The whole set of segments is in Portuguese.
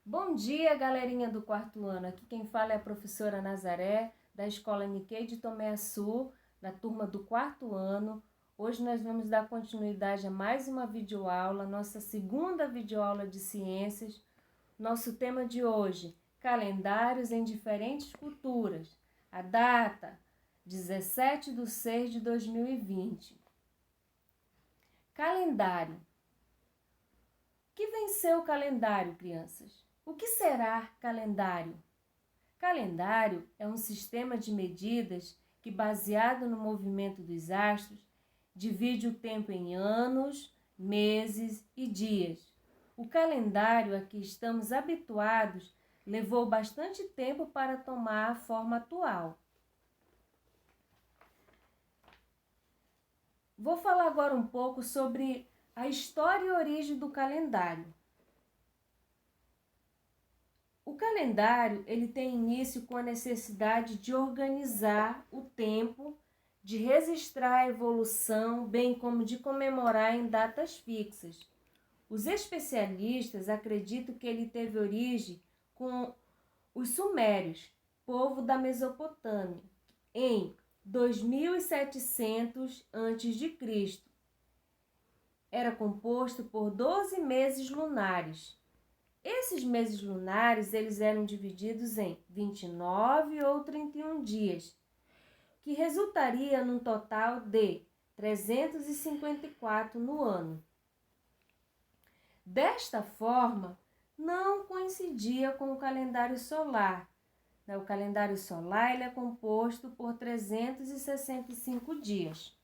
Bom dia, galerinha do quarto ano. Aqui quem fala é a professora Nazaré, da Escola Nikkei de Tomé Açu, da turma do quarto ano. Hoje nós vamos dar continuidade a mais uma videoaula, nossa segunda videoaula de ciências. Nosso tema de hoje, calendários em diferentes culturas. A data, 17/6/2020. Calendário. O que venceu o calendário, crianças? O que será calendário? Calendário é um sistema de medidas que, baseado no movimento dos astros, divide o tempo em anos, meses e dias. O calendário a que estamos habituados levou bastante tempo para tomar a forma atual. Vou falar agora um pouco sobre a história e origem do calendário. O calendário ele tem início com a necessidade de organizar o tempo, de registrar a evolução, bem como de comemorar em datas fixas. Os especialistas acreditam que ele teve origem com os sumérios, povo da Mesopotâmia, em 2700 a.C. Era composto por 12 meses lunares. Esses meses lunares eles eram divididos em 29 ou 31 dias, que resultaria num total de 354 no ano. Desta forma, não coincidia com o calendário solar. O calendário solar ele é composto por 365 dias.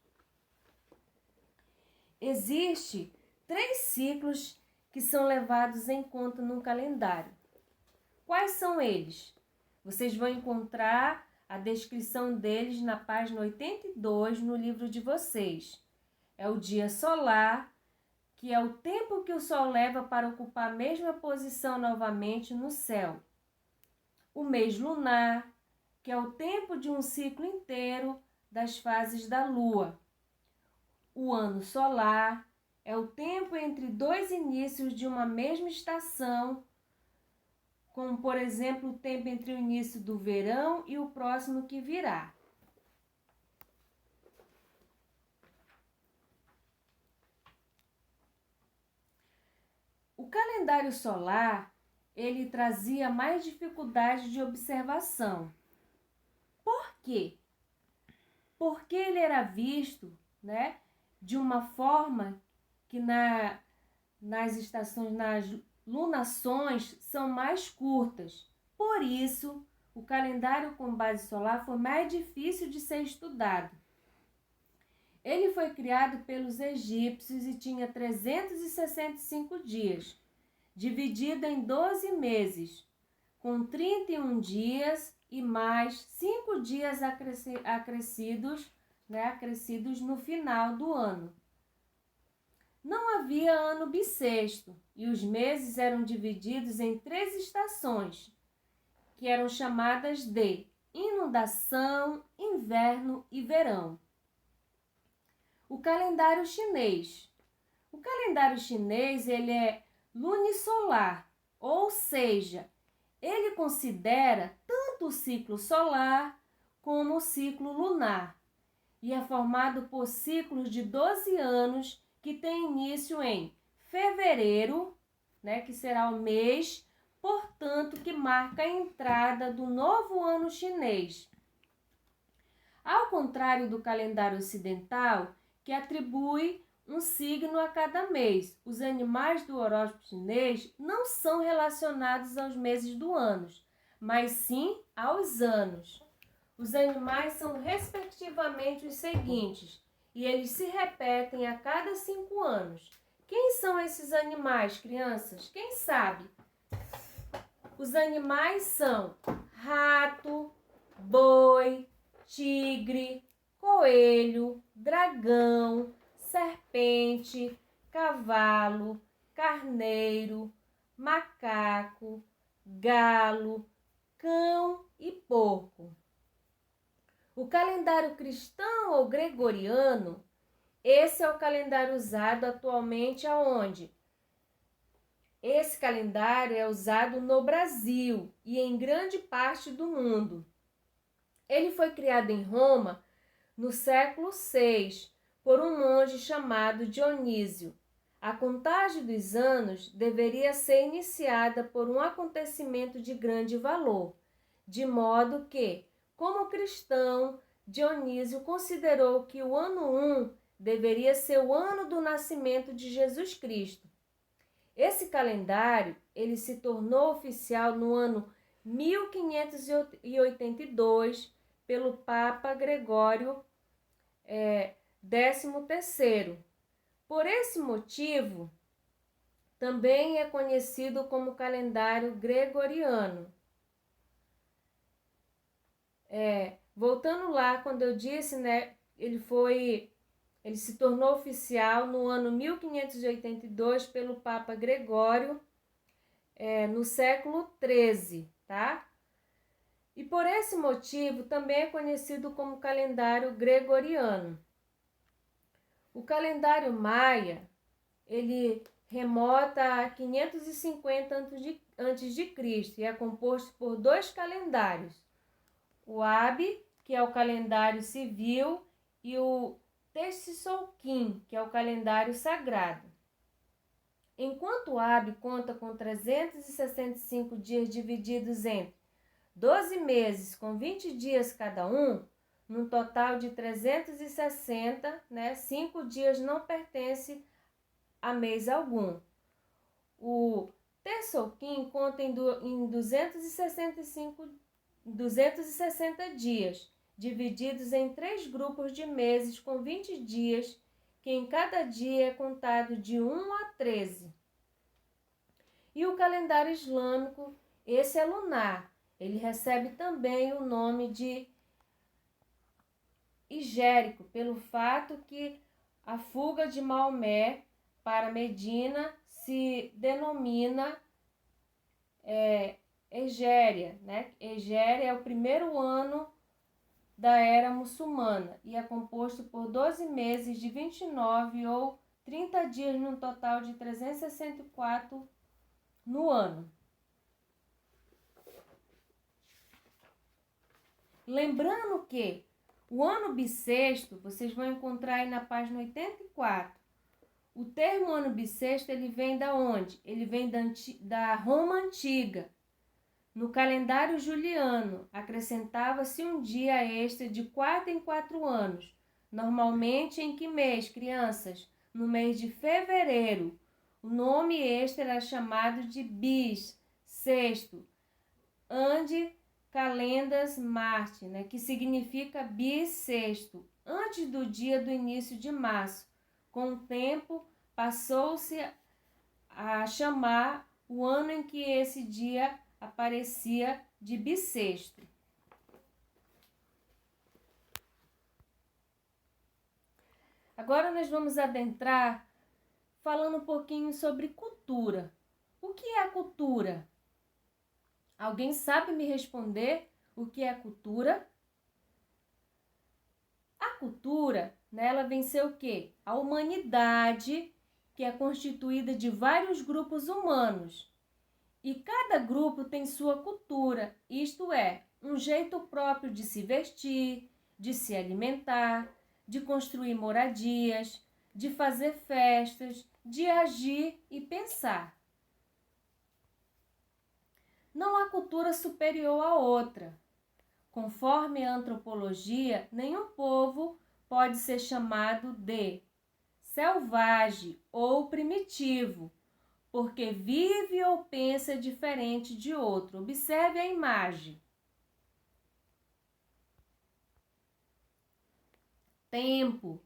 Existem 3 ciclos que são levados em conta no calendário. Quais são eles? Vocês vão encontrar a descrição deles na página 82 no livro de vocês. É o dia solar, que é o tempo que o Sol leva para ocupar a mesma posição novamente no céu. O mês lunar, que é o tempo de um ciclo inteiro das fases da Lua. O ano solar é o tempo entre 2 inícios de uma mesma estação, como, por exemplo, o tempo entre o início do verão e o próximo que virá. O calendário solar, ele trazia mais dificuldade de observação. Por quê? Porque ele era visto, de uma forma que nas estações, nas lunações, são mais curtas. Por isso, o calendário com base solar foi mais difícil de ser estudado. Ele foi criado pelos egípcios e tinha 365 dias, dividido em 12 meses, com 31 dias e mais 5 dias acrescidos no final do ano. Não havia ano bissexto e os meses eram divididos em 3 estações, que eram chamadas de inundação, inverno e verão. O calendário chinês. O calendário chinês ele é lunisolar, ou seja, ele considera tanto o ciclo solar como o ciclo lunar e é formado por ciclos de 12 anos que tem início em fevereiro, que será o mês, portanto, que marca a entrada do novo ano chinês. Ao contrário do calendário ocidental, que atribui um signo a cada mês, os animais do horóscopo chinês não são relacionados aos meses do ano, mas sim aos anos. Os animais são respectivamente os seguintes, e eles se repetem a cada 5 anos. Quem são esses animais, crianças? Quem sabe? Os animais são rato, boi, tigre, coelho, dragão, serpente, cavalo, carneiro, macaco, galo, cão e porco. O calendário cristão ou gregoriano, esse é o calendário usado atualmente aonde? Esse calendário é usado no Brasil e em grande parte do mundo. Ele foi criado em Roma no século VI por um monge chamado Dionísio. A contagem dos anos deveria ser iniciada por um acontecimento de grande valor, de modo que, como cristão, Dionísio considerou que o ano 1 deveria ser o ano do nascimento de Jesus Cristo. Esse calendário ele se tornou oficial no ano 1582 pelo Papa Gregório XIII. Por esse motivo, também é conhecido como calendário gregoriano. Voltando lá, quando eu disse, né, ele se tornou oficial no ano 1582 pelo Papa Gregório, no século XIII, tá? E por esse motivo também é conhecido como calendário gregoriano. O calendário maia, ele remota a 550 a.C. e é composto por 2 calendários. O Abi, que é o calendário civil, e o Teshilkin, que é o calendário sagrado. Enquanto o Abi conta com 365 dias divididos entre 12 meses com 20 dias cada um, num total de 360, 5 dias não pertencem a mês algum. O Teshilkin conta em 260 dias, divididos em 3 grupos de meses com 20 dias, que em cada dia é contado de 1 a 13. E o calendário islâmico, esse é lunar. Ele recebe também o nome de higérico, pelo fato que a fuga de Maomé para Medina se denomina Hegéria, né? Hegéria é o primeiro ano da era muçulmana e é composto por 12 meses de 29 ou 30 dias, num total de 364 no ano. Lembrando que o ano bissexto, vocês vão encontrar aí na página 84. O termo ano bissexto, ele vem da onde? Ele vem da Roma Antiga. No calendário juliano, acrescentava-se um dia extra de 4 em 4 anos. Normalmente em que mês, crianças? No mês de fevereiro. O nome extra era chamado de bis, sexto, ande calendas Marte, né, que significa bissexto, antes do dia do início de março. Com o tempo, passou-se a chamar o ano em que esse dia aparecia de bissexto. Agora nós vamos adentrar falando um pouquinho sobre cultura. O que é a cultura? Alguém sabe me responder o que é cultura? A cultura, ela vem ser o quê? A humanidade, que é constituída de vários grupos humanos. E cada grupo tem sua cultura, isto é, um jeito próprio de se vestir, de se alimentar, de construir moradias, de fazer festas, de agir e pensar. Não há cultura superior à outra. Conforme a antropologia, nenhum povo pode ser chamado de selvagem ou primitivo, porque vive ou pensa diferente de outro. Observe a imagem. Tempo.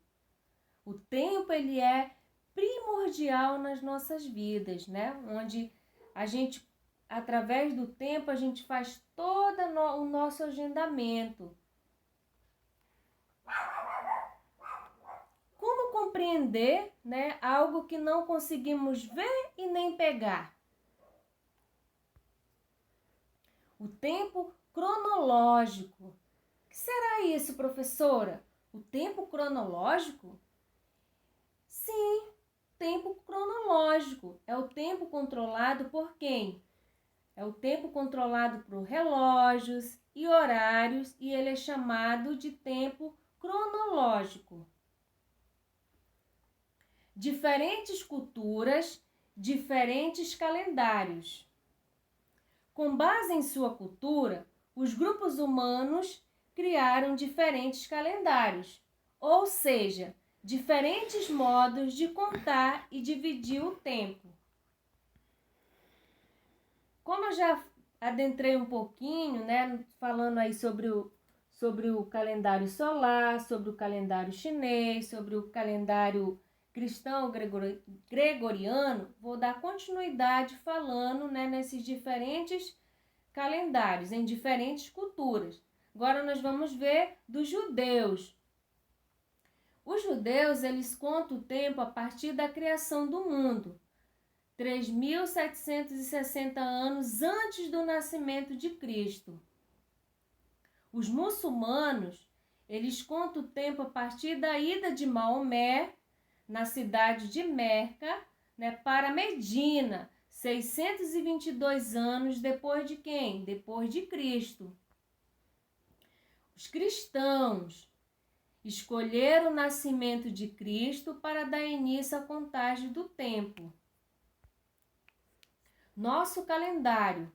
O tempo, ele é primordial nas nossas vidas, né? Onde a gente, através do tempo, a gente faz todo o nosso agendamento. Como compreender, algo que não conseguimos ver e nem pegar? O tempo cronológico. O que será isso, professora? O tempo cronológico? Sim, tempo cronológico, é o tempo controlado por quem? É o tempo controlado por relógios e horários, e ele é chamado de tempo cronológico. Diferentes culturas, diferentes calendários. Com base em sua cultura, os grupos humanos criaram diferentes calendários, ou seja, diferentes modos de contar e dividir o tempo. Como eu já adentrei um pouquinho, né, falando aí sobre o calendário solar, sobre o calendário chinês, sobre o calendário cristão gregoriano, vou dar continuidade falando, né, nesses diferentes calendários, em diferentes culturas. Agora nós vamos ver dos judeus. Os judeus, eles contam o tempo a partir da criação do mundo, 3.760 anos antes do nascimento de Cristo. Os muçulmanos, eles contam o tempo a partir da ida de Maomé, na cidade de Meca, né, para Medina, 622 anos depois de quem? Depois de Cristo. Os cristãos escolheram o nascimento de Cristo para dar início à contagem do tempo. Nosso calendário.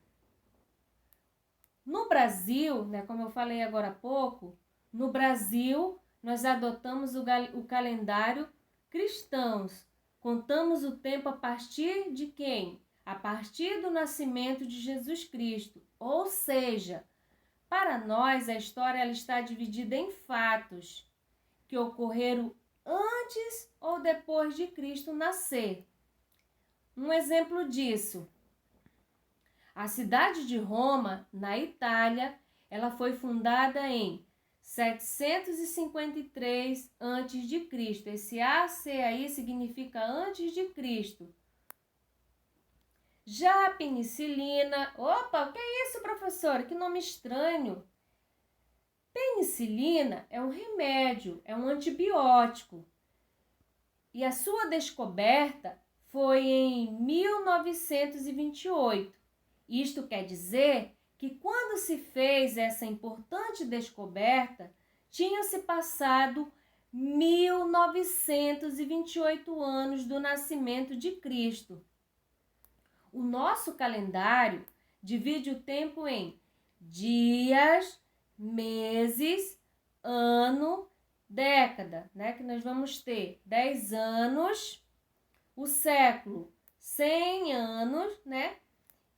No Brasil, né, como eu falei agora há pouco, no Brasil nós adotamos o calendário cristãos. Contamos o tempo a partir de quem? A partir do nascimento de Jesus Cristo. Ou seja, para nós a história ela está dividida em fatos que ocorreram antes ou depois de Cristo nascer. Um exemplo disso: a cidade de Roma, na Itália, ela foi fundada em 753 a.C. Esse AC aí significa antes de Cristo. Já a penicilina... Opa, o que é isso, professora? Que nome estranho! Penicilina é um remédio, é um antibiótico. E a sua descoberta foi em 1928. Isto quer dizer que quando se fez essa importante descoberta, tinham-se passado 1928 anos do nascimento de Cristo. O nosso calendário divide o tempo em dias, meses, ano, década, né? Que nós vamos ter 10 anos, o século, 100 anos, né?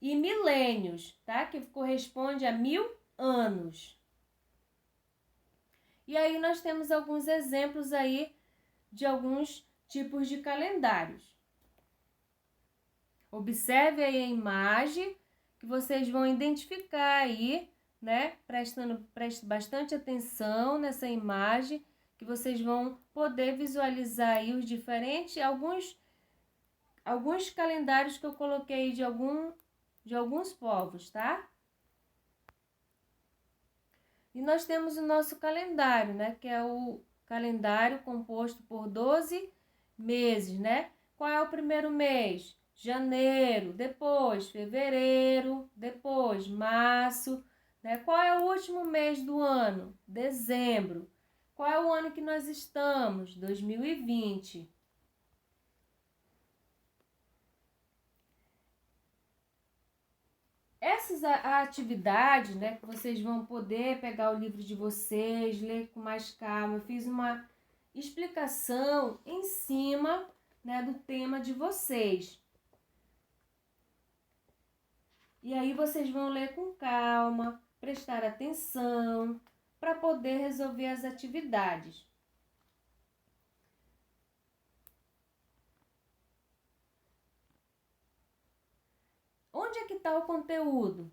E milênios, tá? Que corresponde a 1000 anos. E aí nós temos alguns exemplos aí de alguns tipos de calendários. Observe aí a imagem que vocês vão identificar aí, né? Preste bastante atenção nessa imagem, que vocês vão poder visualizar aí os diferentes, alguns calendários que eu coloquei de alguns povos, tá? E nós temos o nosso calendário, né? Que é o calendário composto por 12 meses, né? Qual é o primeiro mês? Janeiro, depois fevereiro, depois março, né? Qual é o último mês do ano? Dezembro. Qual é o ano que nós estamos? 2020. Essas atividades, né, que vocês vão poder pegar o livro de vocês, ler com mais calma. Eu fiz uma explicação em cima, né, do tema de vocês. E aí vocês vão ler com calma, prestar atenção, para poder resolver as atividades. Onde é que está o conteúdo?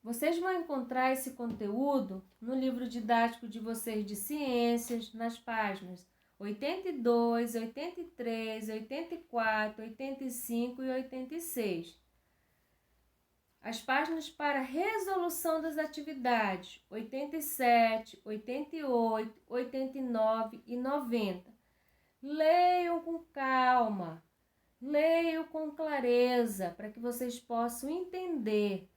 Vocês vão encontrar esse conteúdo no livro didático de vocês de ciências, nas páginas 82, 83, 84, 85 e 86. As páginas para resolução das atividades 87, 88, 89 e 90. Leiam com calma, leiam com clareza, para que vocês possam entender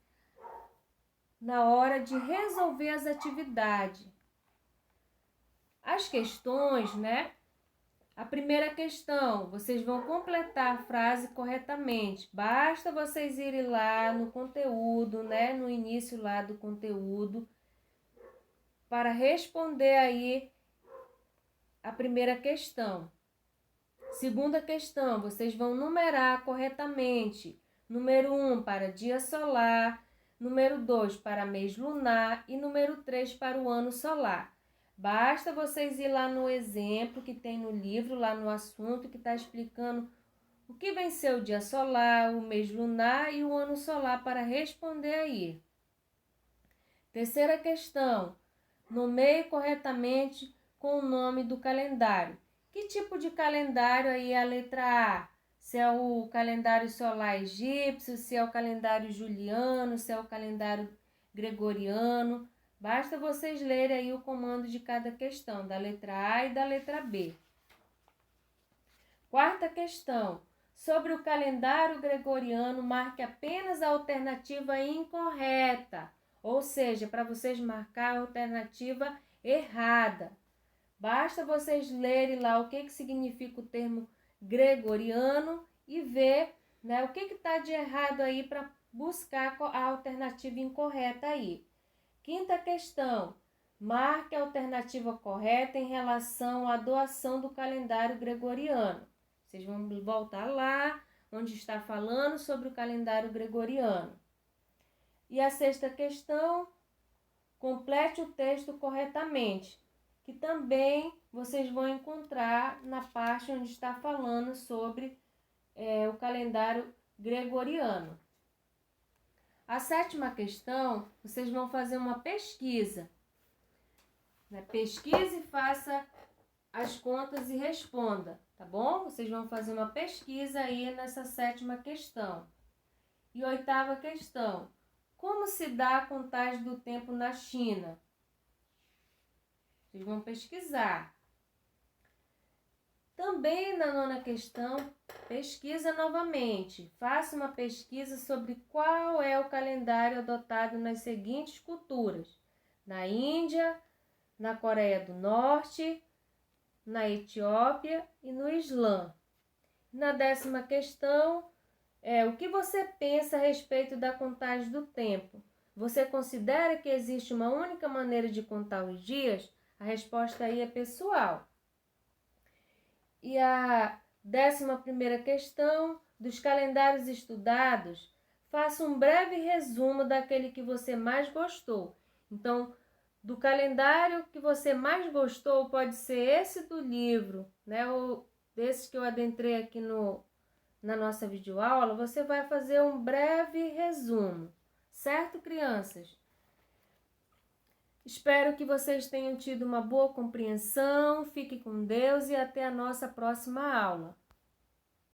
na hora de resolver as atividades. As questões, né? A primeira questão, vocês vão completar a frase corretamente. Basta vocês irem lá no conteúdo, né? No início lá do conteúdo, para responder aí a primeira questão. Segunda questão, vocês vão numerar corretamente. Número 1 para dia solar, número 2 para mês lunar e número 3 para o ano solar. Basta vocês ir lá no exemplo que tem no livro, lá no assunto, que está explicando o que vem ser o dia solar, o mês lunar e o ano solar para responder aí. Terceira questão, nomeie corretamente com o nome do calendário. Que tipo de calendário aí é a letra A? Se é o calendário solar egípcio, se é o calendário juliano, se é o calendário gregoriano. Basta vocês lerem aí o comando de cada questão, da letra A e da letra B. Quarta questão. Sobre o calendário gregoriano, marque apenas a alternativa incorreta, ou seja, para vocês marcar a alternativa errada. Basta vocês lerem lá o que significa o termo gregoriano e ver, né, o que está de errado aí para buscar a alternativa incorreta aí. Quinta questão. Marque a alternativa correta em relação à doação do calendário gregoriano. Vocês vão voltar lá, onde está falando sobre o calendário gregoriano. E a sexta questão, complete o texto corretamente, que também vocês vão encontrar na parte onde está falando sobre o calendário gregoriano. A sétima questão, vocês vão fazer uma pesquisa. Pesquise e faça as contas e responda, tá bom? Vocês vão fazer uma pesquisa aí nessa sétima questão. E oitava questão, como se dá a contagem do tempo na China? Vocês vão pesquisar. Também na nona questão, pesquisa novamente. Faça uma pesquisa sobre qual é o calendário adotado nas seguintes culturas: na Índia, na Coreia do Norte, na Etiópia e no Islã. Na décima questão, o que você pensa a respeito da contagem do tempo? Você considera que existe uma única maneira de contar os dias? A resposta aí é pessoal. E a 11ª questão, dos calendários estudados, faça um breve resumo daquele que você mais gostou. Então, do calendário que você mais gostou, pode ser esse do livro, né? Ou desses que eu adentrei aqui na nossa videoaula, você vai fazer um breve resumo, certo, crianças? Espero que vocês tenham tido uma boa compreensão. Fique com Deus e até a nossa próxima aula.